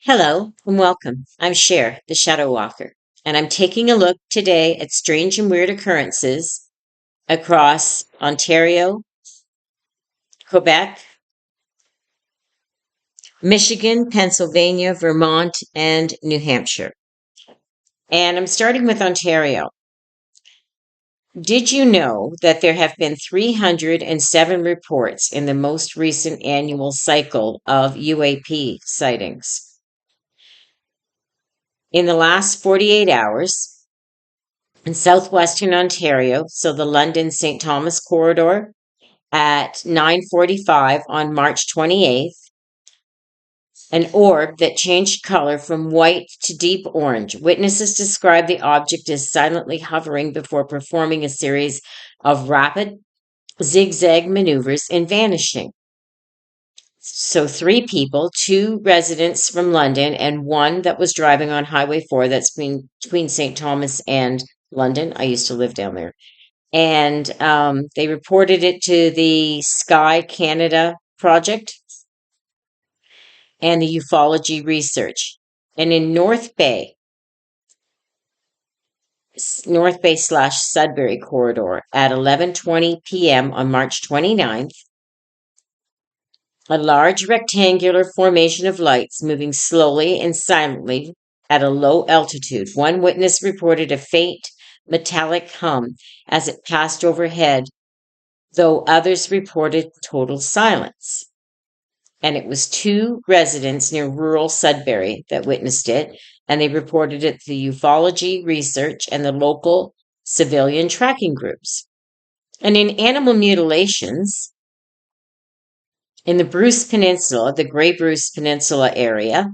Hello and welcome. I'm Cher, the Shadow Walker, and I'm taking a look today at strange and weird occurrences across Ontario, Quebec, Michigan, Pennsylvania, Vermont, and New Hampshire. And I'm starting with Ontario. Did you know that there have been 307 reports in the most recent annual cycle of UAP sightings? In the last 48 hours, in southwestern Ontario, so the London-St. Thomas corridor, at 9:45 on March 28th, an orb that changed color from white to deep orange. Witnesses described the object as silently hovering before performing a series of rapid zigzag maneuvers and vanishing. So three people, two residents from London and one that was driving on Highway 4, that's between St. Thomas and London. I used to live down there. And they reported it to the Sky Canada project and the ufology research. And in North Bay slash Sudbury corridor at 11:20 p.m. on March 29th, a large rectangular formation of lights moving slowly and silently at a low altitude. One witness reported a faint metallic hum as it passed overhead, though others reported total silence. And it was two residents near rural Sudbury that witnessed it, and they reported it to the ufology research and the local civilian tracking groups. And in animal mutilations, in the Bruce Peninsula, the Grey Bruce Peninsula area,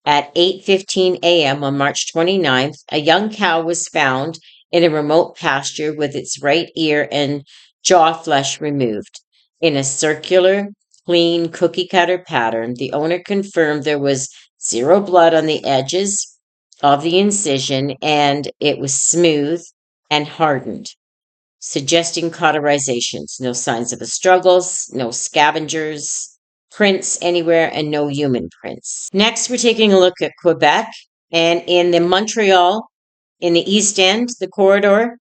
at 8:15 a.m. on March 29th, a young cow was found in a remote pasture with its right ear and jaw flesh removed in a circular, clean cookie cutter pattern. The owner confirmed there was zero blood on the edges of the incision and it was smooth and hardened, suggesting cauterizations. No signs of a struggle, no scavengers prints anywhere, and no human prints. Next, we're taking a look at Quebec, and in the Montreal, in the East End, the corridor,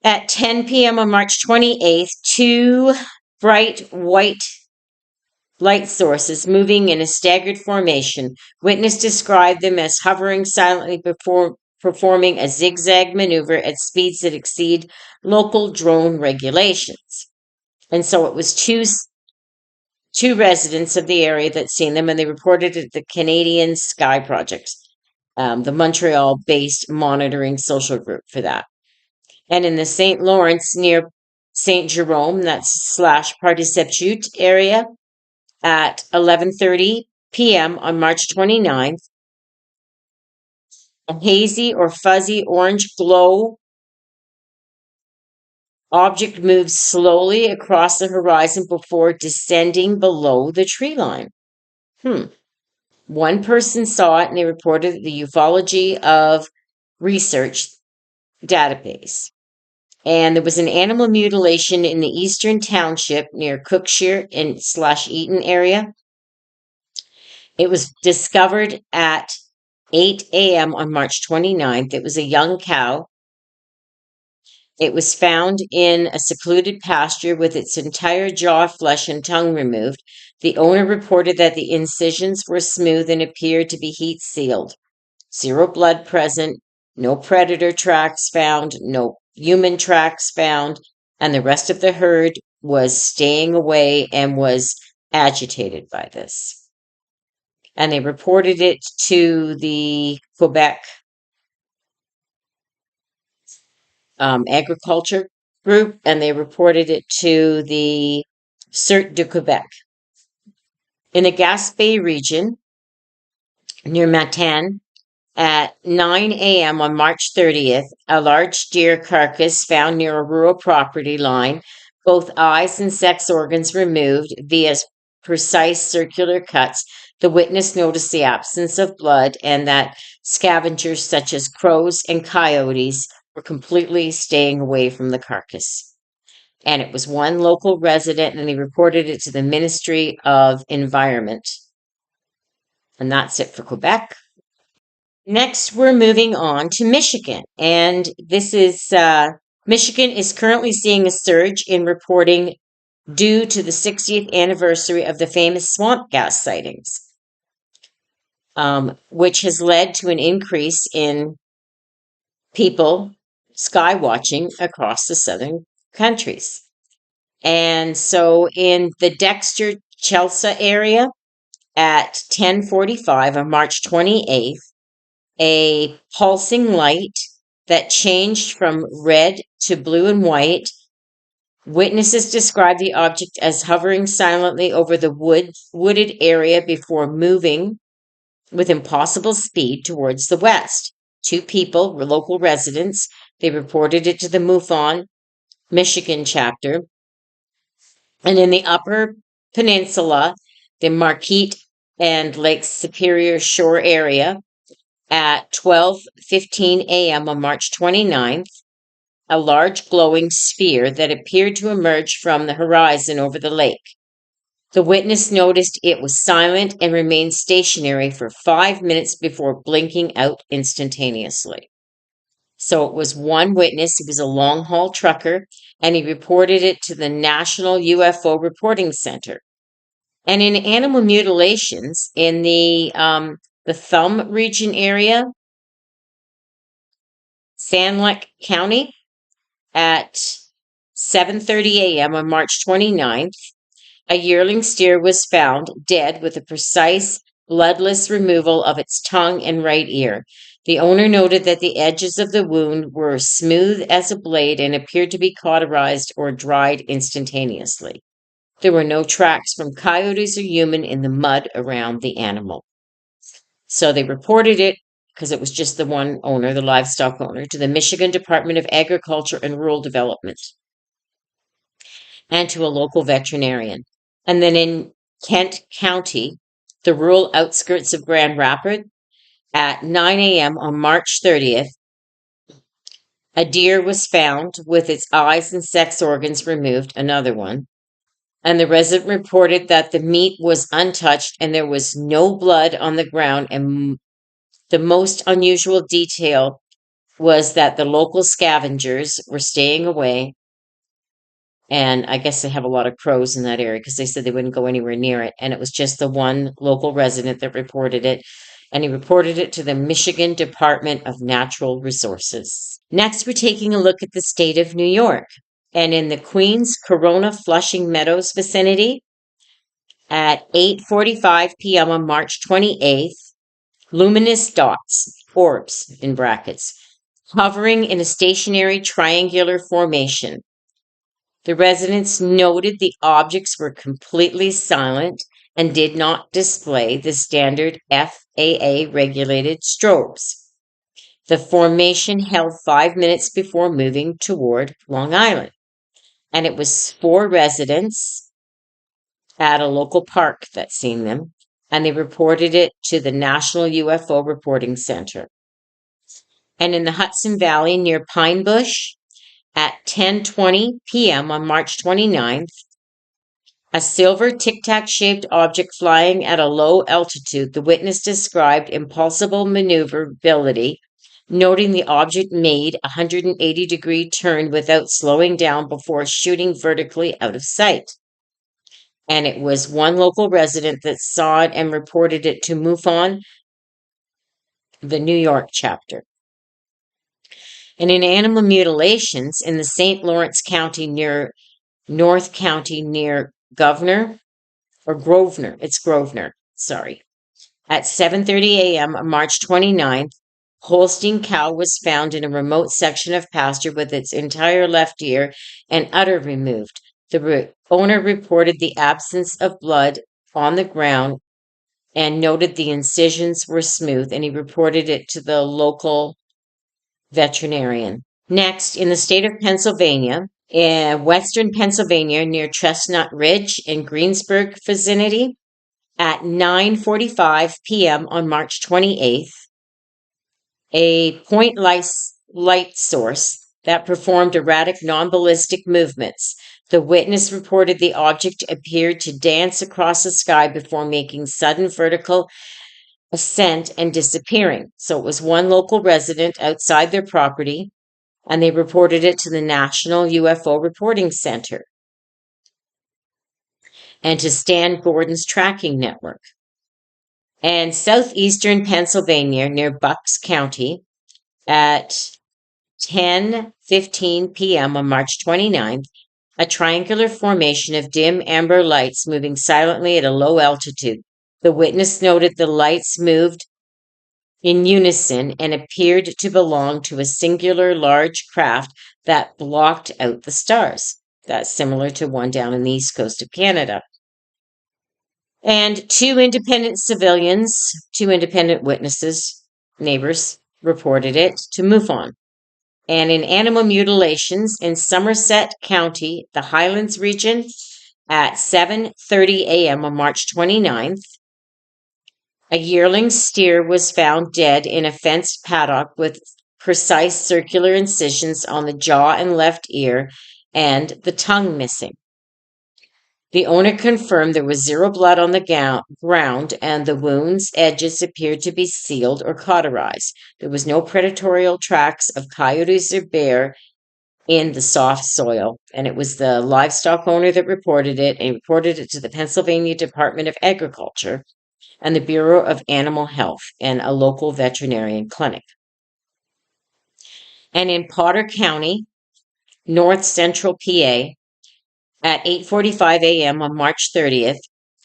at 10 p.m. on March 28th, two bright white light sources moving in a staggered formation. Witness described them as hovering silently before performing a zigzag maneuver at speeds that exceed local drone regulations. And so it was two residents of the area that seen them, and they reported it at the Canadian Sky Project, the Montreal-based monitoring social group for that. And in the St. Lawrence near St. Jerome, that's slash Participchute area, at 11:30 p.m. on March 29th, a hazy or fuzzy orange glow object moves slowly across the horizon before descending below the tree line. One person saw it and they reported the ufology of research database. And there was an animal mutilation in the Eastern Township near Cookshire in slash Eaton area. It was discovered at 8 a.m. on March 29th. It was a young cow. It was found in a secluded pasture with its entire jaw, flesh, and tongue removed. The owner reported that the incisions were smooth and appeared to be heat sealed. Zero blood present, no predator tracks found, no human tracks found, and the rest of the herd was staying away and was agitated by this. And they reported it to the Quebec agriculture group, and they reported it to the CERT de Quebec. In the Gaspé region, near Matane, at 9 a.m. on March 30th, a large deer carcass found near a rural property line, both eyes and sex organs removed via precise circular cuts. The witness noticed the absence of blood and that scavengers such as crows and coyotes were completely staying away from the carcass. And it was one local resident, and he reported it to the Ministry of Environment. And that's it for Quebec. Next, we're moving on to Michigan. And this is Michigan is currently seeing a surge in reporting due to the 60th anniversary of the famous swamp gas sightings, which has led to an increase in people sky watching across the southern countries. And so in the Dexter Chelsea area at 10:45 on March 28th, a pulsing light that changed from red to blue and white. Witnesses described the object as hovering silently over the wooded area before moving with impossible speed towards the west. Two people were local residents. They reported it to the MUFON Michigan chapter. And in the Upper Peninsula, the Marquette and Lake Superior Shore area at 12:15 a.m. on March 29th, a large glowing sphere that appeared to emerge from the horizon over the lake. The witness noticed it was silent and remained stationary for 5 minutes before blinking out instantaneously. So it was one witness. He was a long haul trucker, and he reported it to the National UFO Reporting Center. And in animal mutilations in the Thumb region area, Sanilac County, at 7:30 a.m. on March 29th, a yearling steer was found dead with a precise, bloodless removal of its tongue and right ear. The owner noted that the edges of the wound were smooth as a blade and appeared to be cauterized or dried instantaneously. There were no tracks from coyotes or human in the mud around the animal. So they reported it, because it was just the one owner, the livestock owner, to the Michigan Department of Agriculture and Rural Development and to a local veterinarian. And then in Kent County, the rural outskirts of Grand Rapids, at 9 a.m. on March 30th, a deer was found with its eyes and sex organs removed, another one. And the resident reported that the meat was untouched and there was no blood on the ground. And the most unusual detail was that the local scavengers were staying away. And I guess they have a lot of crows in that area because they said they wouldn't go anywhere near it. And it was just the one local resident that reported it. And he reported it to the Michigan Department of Natural Resources. Next, we're taking a look at the state of New York. And in the Queens Corona Flushing Meadows vicinity at 8:45 p.m. on March 28th, luminous dots, orbs in brackets, hovering in a stationary triangular formation. The residents noted the objects were completely silent and did not display the standard FAA regulated strobes. The formation held 5 minutes before moving toward Long Island. And it was 4 residents at a local park that seen them, and they reported it to the National UFO Reporting Center. And in the Hudson Valley near Pine Bush, at 10:20 p.m. on March 29th, a silver tic-tac shaped object flying at a low altitude, the witness described impossible maneuverability, noting the object made a 180-degree turn without slowing down before shooting vertically out of sight. And it was one local resident that saw it and reported it to MUFON, the New York chapter. And in animal mutilations in the St. Lawrence County near North County near Grosvenor, sorry. At 7:30 a.m. on March 29th, Holstein cow was found in a remote section of pasture with its entire left ear and udder removed. The owner reported the absence of blood on the ground and noted the incisions were smooth, and he reported it to the local veterinarian. Next, in the state of Pennsylvania, in western Pennsylvania near Chestnut Ridge in Greensburg vicinity, at 9:45 p.m. on March 28th, a point light source that performed erratic non-ballistic movements. The witness reported the object appeared to dance across the sky before making sudden vertical scent and disappearing. So it was one local resident outside their property, and they reported it to the National UFO Reporting Center and to Stan Gordon's tracking network. And southeastern Pennsylvania, near Bucks County, at 10:15 p.m. on March 29th, a triangular formation of dim amber lights moving silently at a low altitude. The witness noted the lights moved in unison and appeared to belong to a singular large craft that blocked out the stars. That's similar to one down in the east coast of Canada. And two independent witnesses, neighbors, reported it to MUFON. And in animal mutilations in Somerset County, the Highlands region, at 7:30 a.m. on March 29th, a yearling steer was found dead in a fenced paddock with precise circular incisions on the jaw and left ear and the tongue missing. The owner confirmed there was zero blood on the ground and the wound's edges appeared to be sealed or cauterized. There was no predatory tracks of coyotes or bear in the soft soil. And it was the livestock owner that reported it, and reported it to the Pennsylvania Department of Agriculture and the Bureau of Animal Health and a local veterinarian clinic. And in Potter County, north central PA, at 8:45 a.m. on March 30th,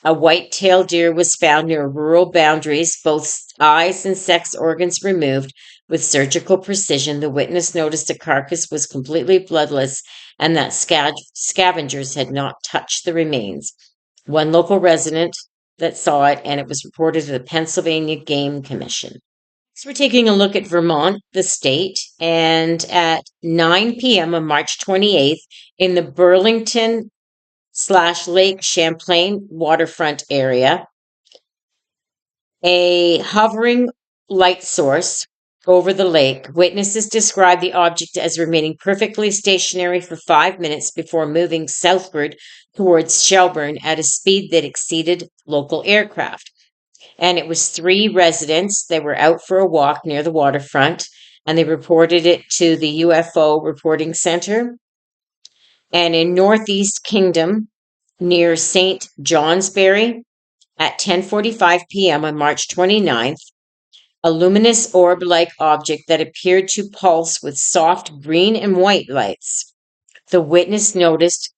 a white-tailed deer was found near rural boundaries, both eyes and sex organs removed with surgical precision. The witness noticed the carcass was completely bloodless and that scavengers had not touched the remains. One local resident that saw it, and it was reported to the Pennsylvania Game Commission. So we're taking a look at Vermont, the state, and at 9 p.m. on March 28th, in the Burlington/Lake Champlain waterfront area, a hovering light source over the lake. Witnesses described the object as remaining perfectly stationary for 5 minutes before moving southward towards Shelburne at a speed that exceeded local aircraft. And it was 3 residents. They were out for a walk near the waterfront, and they reported it to the UFO Reporting Center. And in Northeast Kingdom, near St. Johnsbury, at 10:45 p.m. on March 29th, a luminous orb-like object that appeared to pulse with soft green and white lights. The witness noticed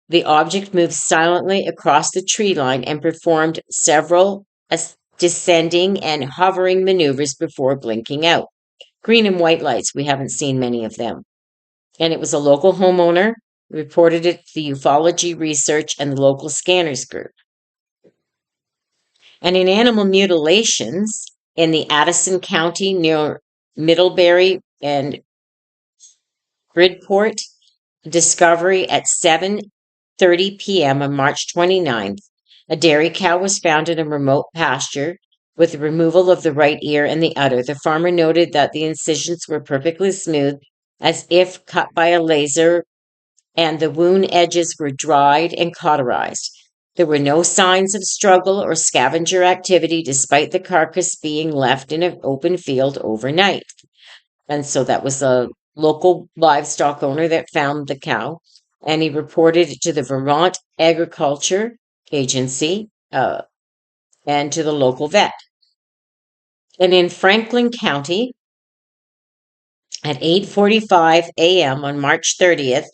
the object moved silently across the tree line and performed several descending and hovering maneuvers before blinking out. Green and white lights, we haven't seen many of them. And it was a local homeowner who reported it to the Ufology Research and the local scanners group. And in animal mutilations in the Addison County near Middlebury and Bridport, discovery at 7:30 p.m. on March 29th. A dairy cow was found in a remote pasture with the removal of the right ear and the udder. The farmer noted that the incisions were perfectly smooth, as if cut by a laser, and the wound edges were dried and cauterized. There were no signs of struggle or scavenger activity, despite the carcass being left in an open field overnight. And so that was a local livestock owner that found the cow, and he reported it to the Vermont Agriculture Agency and to the local vet. And in Franklin County, at 8:45 a.m. on March 30th,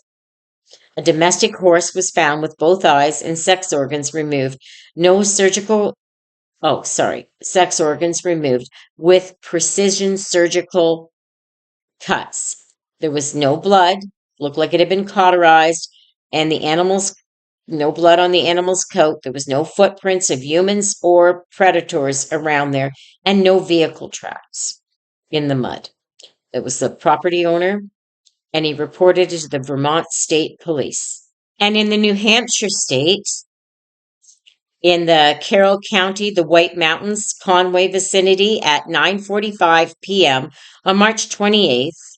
a domestic horse was found with both eyes and sex organs removed. Sex organs removed with precision surgical cuts. There was no blood, looked like it had been cauterized, and no blood on the animal's coat. There was no footprints of humans or predators around there, and no vehicle tracks in the mud. It was the property owner, and he reported it to the Vermont State Police. And in the New Hampshire state, in the Carroll County, the White Mountains, Conway vicinity, at 9:45 p.m. on March 28th,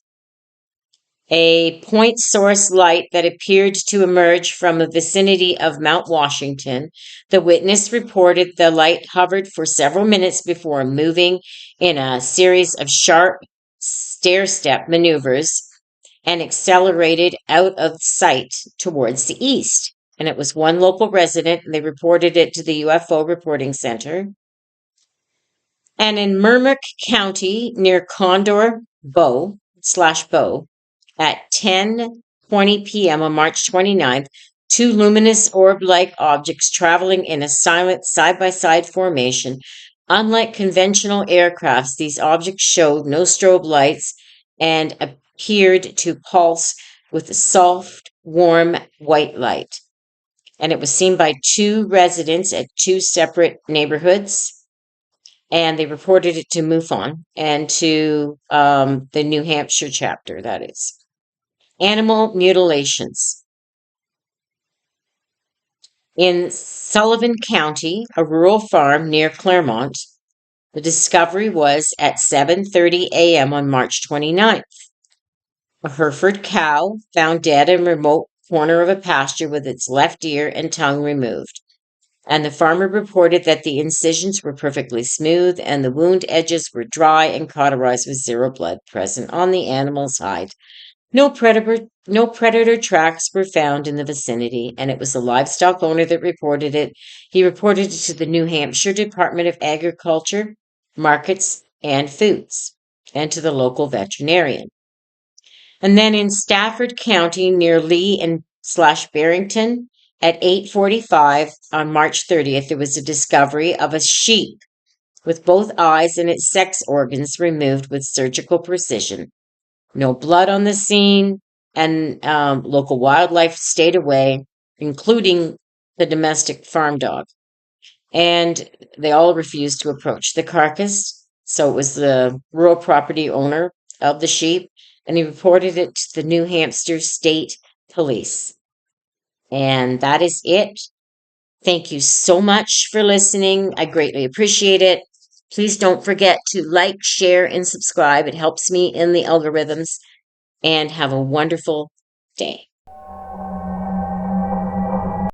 a point source light that appeared to emerge from the vicinity of Mount Washington. The witness reported the light hovered for several minutes before moving in a series of sharp stair-step maneuvers and accelerated out of sight towards the east. And it was one local resident, and they reported it to the UFO Reporting Center. And in Merrimack County, near Condor Bow at 10:20 p.m. on March 29th, two luminous orb-like objects traveling in a silent side-by-side formation. Unlike conventional aircrafts, these objects showed no strobe lights and appeared to pulse with a soft, warm white light. And it was seen by two residents at two separate neighborhoods. And they reported it to MUFON and to the New Hampshire chapter, that is. Animal mutilations. In Sullivan County, a rural farm near Claremont, the discovery was at 7:30 a.m. on March 29th. A Hereford cow found dead in a remote corner of a pasture with its left ear and tongue removed. And the farmer reported that the incisions were perfectly smooth and the wound edges were dry and cauterized with zero blood present on the animal's hide. No predator tracks were found in the vicinity, and it was the livestock owner that reported it. He reported it to the New Hampshire Department of Agriculture, Markets, and Foods, and to the local veterinarian. And then in Stafford County near Lee and Barrington, at 8:45 on March 30th, there was a discovery of a sheep with both eyes and its sex organs removed with surgical precision. No blood on the scene, and local wildlife stayed away, including the domestic farm dog. And they all refused to approach the carcass. So it was the rural property owner of the sheep, and he reported it to the New Hampshire State Police. And that is it. Thank you so much for listening. I greatly appreciate it. Please don't forget to like, share, and subscribe. It helps me in the algorithms. And have a wonderful day.